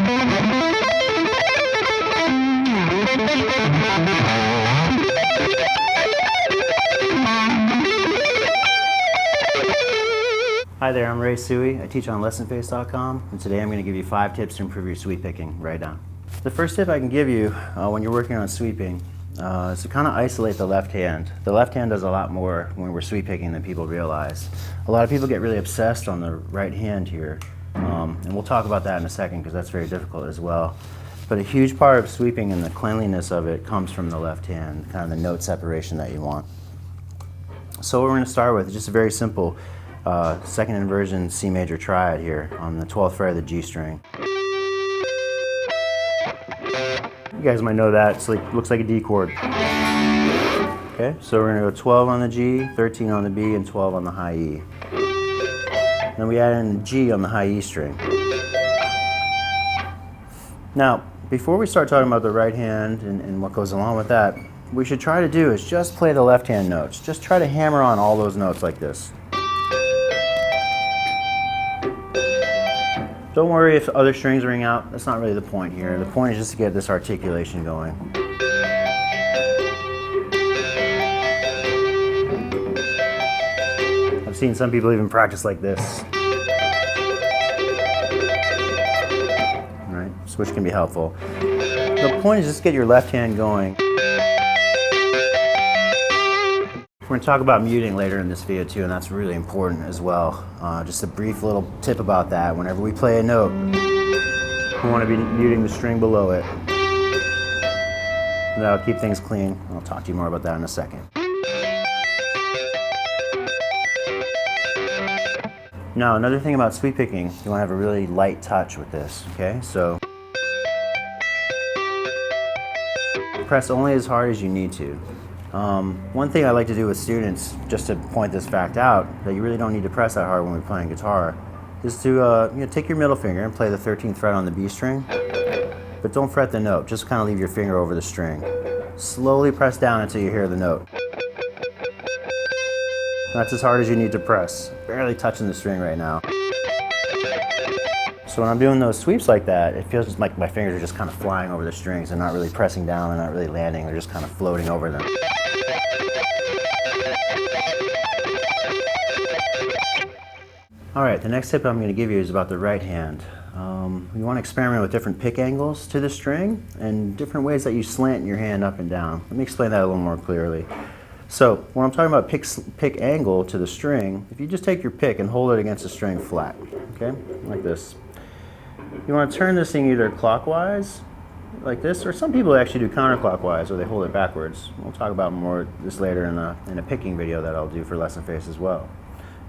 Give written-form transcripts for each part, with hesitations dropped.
Hi there, I'm Ray Suhy. I teach on Lessonface.com, and today I'm going to give you 5 tips to improve your sweep picking. Write down. The first tip I can give you when you're working on sweeping is to kind of isolate the left hand. The left hand does a lot more when we're sweep picking than people realize. A lot of people get really obsessed on the right hand here, and we'll talk about that in a second because that's very difficult as well. But a huge part of sweeping and the cleanliness of it comes from the left hand, kind of the note separation that you want. So what we're going to start with is just a very simple second inversion C major triad here on the 12th fret of the G string. You guys might know that. It's like, looks like a D chord. Okay, so we're going to go 12 on the G, 13 on the B, and 12 on the high E. Then we add in G on the high E string. Now, before we start talking about the right hand and what goes along with that, what we should try to do is just play the left hand notes. Just try to hammer on all those notes like this. Don't worry if other strings ring out. That's not really the point here. The point is just to get this articulation going. I've seen some people even practice like this. All right, which can be helpful. The point is just to get your left hand going. We're going to talk about muting later in this video too, and that's really important as well. Just a brief little tip about that. Whenever we play a note, we want to be muting the string below it. And that'll keep things clean. I'll talk to you more about that in a second. Now, another thing about sweep picking, you want to have a really light touch with this, okay? So press only as hard as you need to. One thing I like to do with students, just to point this fact out, that you really don't need to press that hard when we're playing guitar, is to take your middle finger and play the 13th fret on the B string, but don't fret the note, just kind of leave your finger over the string. Slowly press down until you hear the note. That's as hard as you need to press, barely touching the string right now. So when I'm doing those sweeps like that, it feels like my fingers are just kind of flying over the strings and not really pressing down and not really landing, they're just kind of floating over them. Alright, the next tip I'm going to give you is about the right hand. You want to experiment with different pick angles to the string and different ways that you slant your hand up and down. Let me explain that a little more clearly. So when I'm talking about pick angle to the string, if you just take your pick and hold it against the string flat, okay, like this. You want to turn this thing either clockwise, like this, or some people actually do counterclockwise, or they hold it backwards. We'll talk about more of this later in a picking video that I'll do for Lessonface as well.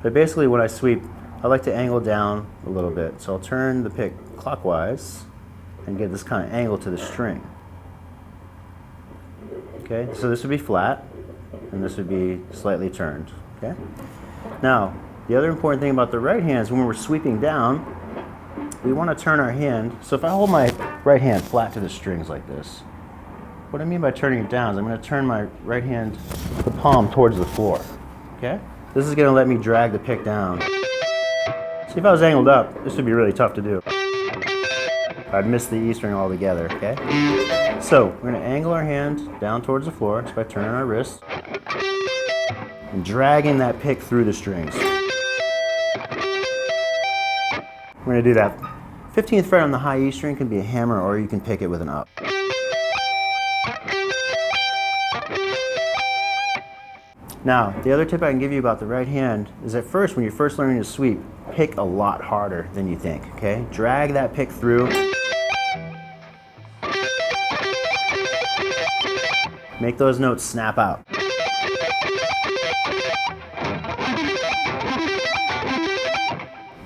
But basically when I sweep, I like to angle down a little bit. So I'll turn the pick clockwise and get this kind of angle to the string. Okay, so this would be flat, and this would be slightly turned. Okay. Now, the other important thing about the right hand is when we're sweeping down, we want to turn our hand. So if I hold my right hand flat to the strings like this, what I mean by turning it down is I'm going to turn my right hand, the palm, towards the floor. Okay? This is going to let me drag the pick down. See, if I was angled up, this would be really tough to do. I'd miss the E string altogether. Okay? So we're going to angle our hand down towards the floor just by turning our wrist and dragging that pick through the strings. We're going to do that. 15th fret on the high E string can be a hammer, or you can pick it with an up. Now, the other tip I can give you about the right hand is at first, when you're first learning to sweep, pick a lot harder than you think, okay? Drag that pick through. Make those notes snap out.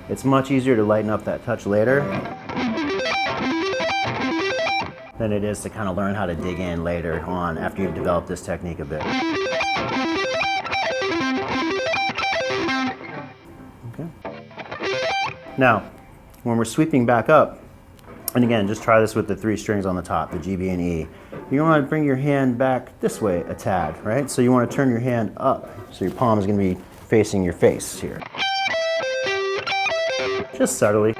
It's much easier to lighten up that touch later than it is to kind of learn how to dig in later on after you've developed this technique a bit. Okay. Now, when we're sweeping back up, and again, just try this with the 3 strings on the top, the G, B, and E. You want to bring your hand back this way a tad, right? So you want to turn your hand up, so your palm is going to be facing your face here. Just subtly.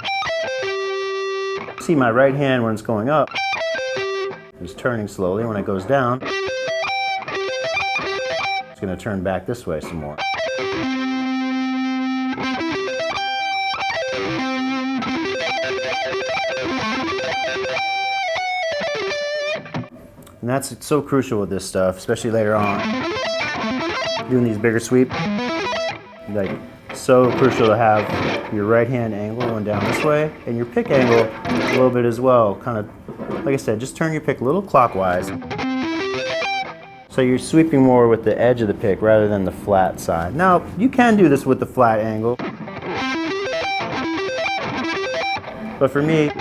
see my right hand when it's going up is turning slowly. When it goes down, it's going to turn back this way some more. And that's so crucial with this stuff, especially later on. Doing these bigger sweeps, like so crucial to have your right hand angle going down this way and your pick angle a little bit as well. Kind of, like I said, just turn your pick a little clockwise. So you're sweeping more with the edge of the pick rather than the flat side. Now, you can do this with the flat angle. But for me,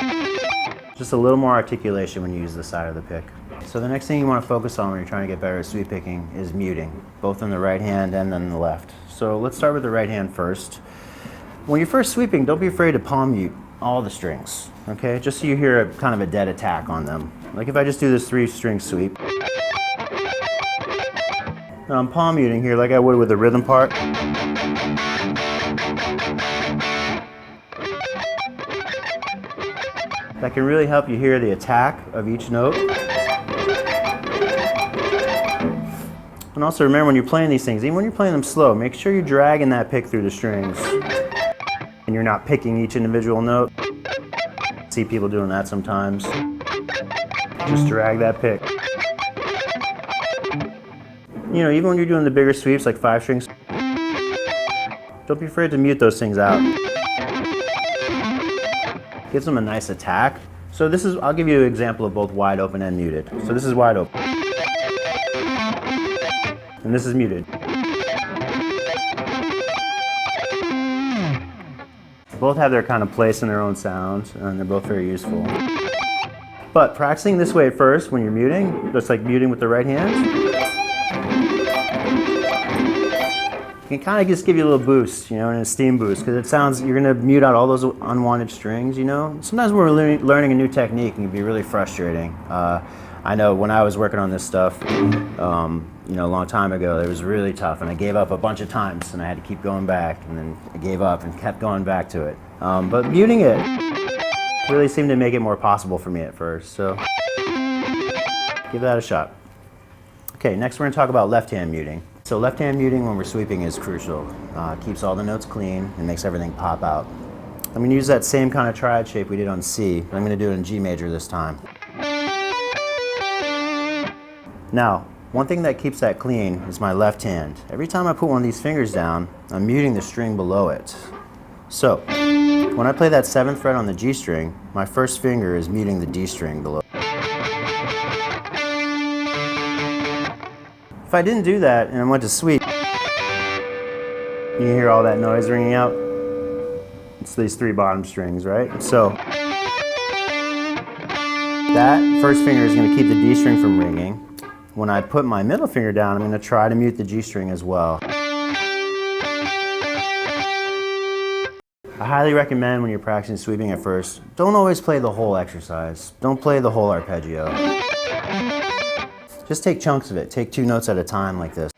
just a little more articulation when you use the side of the pick. So the next thing you want to focus on when you're trying to get better at sweep picking is muting, both in the right hand and then the left. So let's start with the right hand first. When you're first sweeping, don't be afraid to palm mute all the strings, okay? Just so you hear a kind of a dead attack on them. Like if I just do this 3-string sweep. Now I'm palm muting here like I would with the rhythm part. That can really help you hear the attack of each note. And also remember when you're playing these things, even when you're playing them slow, make sure you're dragging that pick through the strings. And you're not picking each individual note. I see people doing that sometimes. Just drag that pick. You know, even when you're doing the bigger sweeps like 5 strings, don't be afraid to mute those things out. Gives them a nice attack. So this is, I'll give you an example of both wide open and muted. So this is wide open. And this is muted. Both have their kind of place in their own sound, and they're both very useful. But practicing this way at first when you're muting, just like muting with the right hand, can kind of just give you a little boost, you know, an esteem boost, because it sounds, you're going to mute out all those unwanted strings, you know. Sometimes when we're learning a new technique, it can be really frustrating. I know when I was working on this stuff, you know, a long time ago, it was really tough, and I gave up a bunch of times, and I had to keep going back, and then I gave up and kept going back to it. But muting it really seemed to make it more possible for me at first, so give that a shot. Okay, next we're going to talk about left-hand muting. So left-hand muting when we're sweeping is crucial. Keeps all the notes clean and makes everything pop out. I'm going to use that same kind of triad shape we did on C, but I'm going to do it in G major this time. Now, one thing that keeps that clean is my left hand. Every time I put one of these fingers down, I'm muting the string below it. So, when I play that 7th fret on the G string, my first finger is muting the D string below. If I didn't do that and I went to sweep, you hear all that noise ringing out? It's these 3 bottom strings, right? So, that first finger is going to keep the D string from ringing. When I put my middle finger down, I'm going to try to mute the G string as well. I highly recommend when you're practicing sweeping at first, don't always play the whole exercise. Don't play the whole arpeggio. Just take chunks of it. Take 2 notes at a time like this.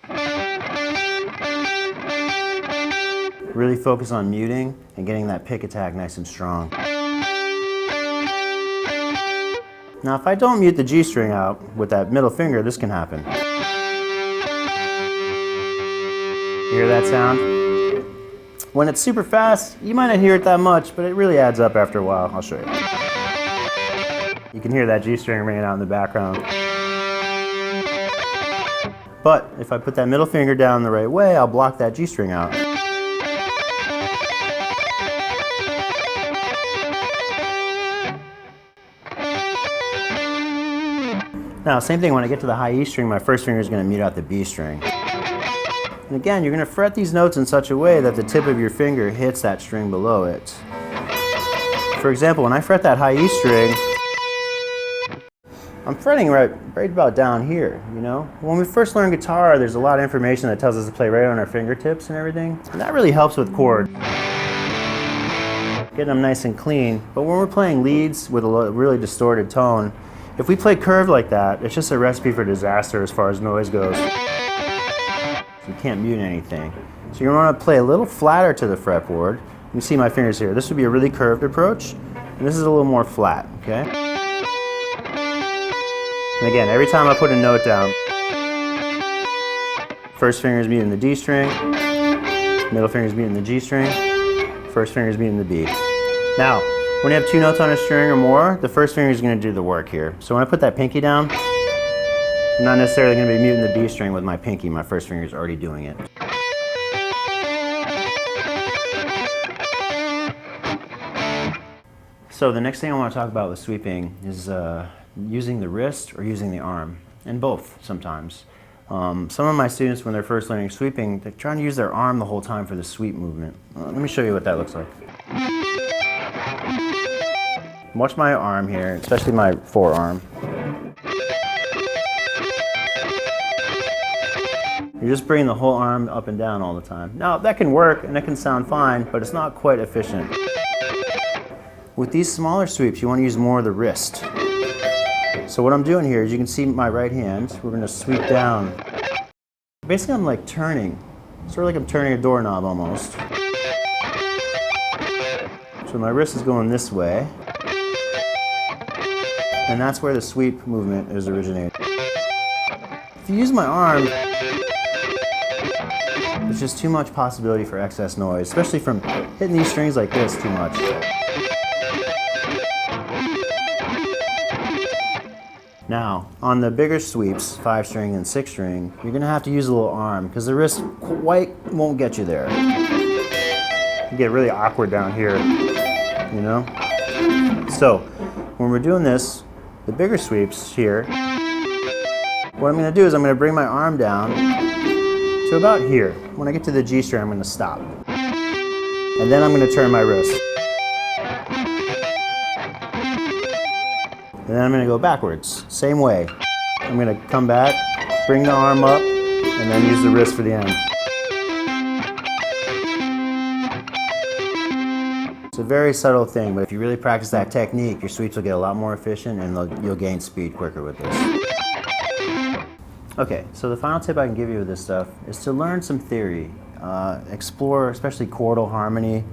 Really focus on muting and getting that pick attack nice and strong. Now if I don't mute the G string out with that middle finger, this can happen. You hear that sound? When it's super fast, you might not hear it that much, but it really adds up after a while. I'll show you. You can hear that G string ringing out in the background. But if I put that middle finger down the right way, I'll block that G string out. Now, same thing when I get to the high E string, my first finger is going to mute out the B string. And again, you're going to fret these notes in such a way that the tip of your finger hits that string below it. For example, when I fret that high E string, I'm fretting right about down here, you know? When we first learn guitar, there's a lot of information that tells us to play right on our fingertips and everything. And that really helps with chords. Getting them nice and clean. But when we're playing leads with a really distorted tone, if we play curved like that, it's just a recipe for disaster as far as noise goes. You can't mute anything. So you want to play a little flatter to the fretboard. You can see my fingers here. This would be a really curved approach. And this is a little more flat, okay? And again, every time I put a note down, first finger is muting the D string, middle finger is muting the G string, first finger is muting the B. Now, when you have two notes on a string or more, the first finger is going to do the work here. So when I put that pinky down, I'm not necessarily going to be muting the D string with my pinky. My first finger is already doing it. So the next thing I want to talk about with sweeping is using the wrist or using the arm, and both sometimes. Some of my students, when they're first learning sweeping, they're trying to use their arm the whole time for the sweep movement. Let me show you what that looks like. Watch my arm here, especially my forearm. You're just bringing the whole arm up and down all the time. Now, that can work and that can sound fine, but it's not quite efficient. With these smaller sweeps, you want to use more of the wrist. So what I'm doing here is, you can see my right hand, we're going to sweep down. Basically, I'm like turning, sort of like I'm turning a doorknob almost. So my wrist is going this way, and that's where the sweep movement is originating. If you use my arm, there's just too much possibility for excess noise, especially from hitting these strings like this too much. Now, on the bigger sweeps, 5-string and 6-string, you're going to have to use a little arm because the wrist quite won't get you there. You get really awkward down here, you know? So, when we're doing this, the bigger sweeps here, what I'm going to do is I'm going to bring my arm down to about here. When I get to the G string, I'm going to stop. And then I'm going to turn my wrist. And then I'm going to go backwards, same way. I'm going to come back, bring the arm up, and then use the wrist for the end. It's a very subtle thing, but if you really practice that technique, your sweeps will get a lot more efficient and you'll gain speed quicker with this. Okay, so the final tip I can give you with this stuff is to learn some theory. Explore especially chordal harmony,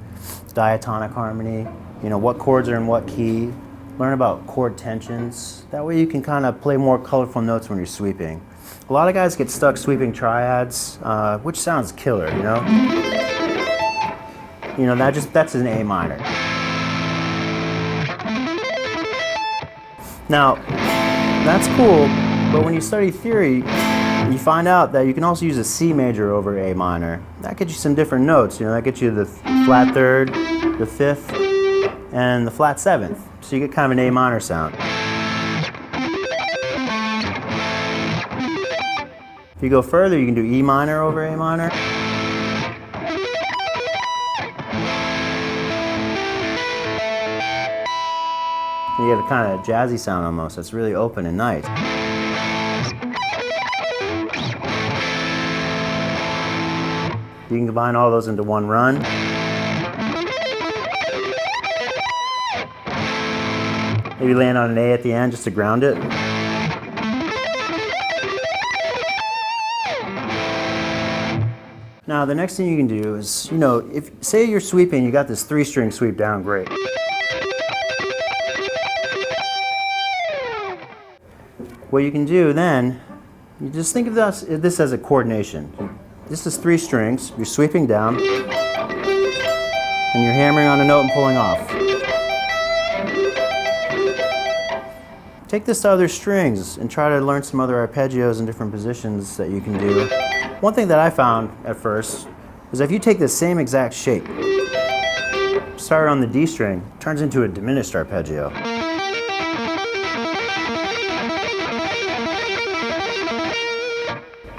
diatonic harmony, you know, what chords are in what key. Learn about chord tensions. That way you can kind of play more colorful notes when you're sweeping. A lot of guys get stuck sweeping triads, which sounds killer, you know? You know, that's an A minor. Now, that's cool, but when you study theory, you find out that you can also use a C major over A minor. That gets you some different notes, you know, that gets you the flat third, the fifth, and the flat seventh. So you get kind of an A minor sound. If you go further, you can do E minor over A minor. You get a kind of jazzy sound almost. It's really open and nice. You can combine all those into one run. Maybe land on an A at the end just to ground it. Now the next thing you can do is, you know, if say you're sweeping, you got this 3-string sweep down, great. What you can do then, you just think of this as a coordination. This is 3 strings, you're sweeping down, and you're hammering on a note and pulling off. Take this to other strings and try to learn some other arpeggios and different positions that you can do. One thing that I found at first is if you take the same exact shape, start on the D string, it turns into a diminished arpeggio.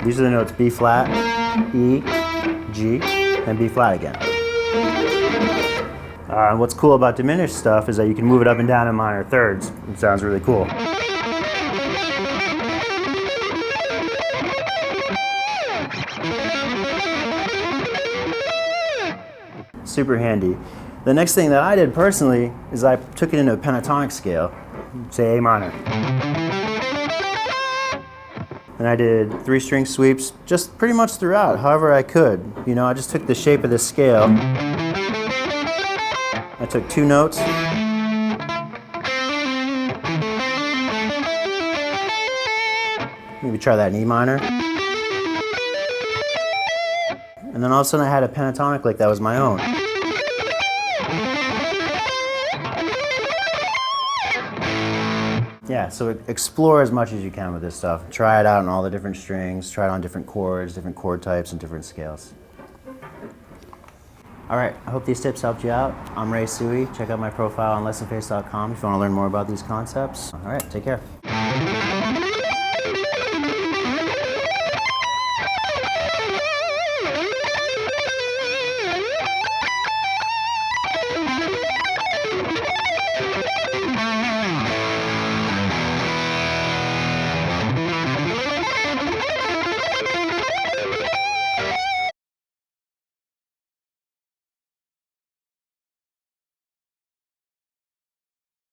These are the notes B flat, E, G, and B flat again. And what's cool about diminished stuff is that you can move it up and down in minor thirds. It sounds really cool. Super handy. The next thing that I did personally is I took it into a pentatonic scale, say A minor. And I did 3-string sweeps just pretty much throughout, however I could. You know, I just took the shape of this scale. I took 2 notes, Maybe try that in E minor. And then all of a sudden I had a pentatonic lick that was my own. Yeah, so explore as much as you can with this stuff. Try it out on all the different strings, try it on different chords, different chord types, and different scales. All right, I hope these tips helped you out. I'm Ray Suhy. Check out my profile on Lessonface.com if you want to learn more about these concepts. All right, take care.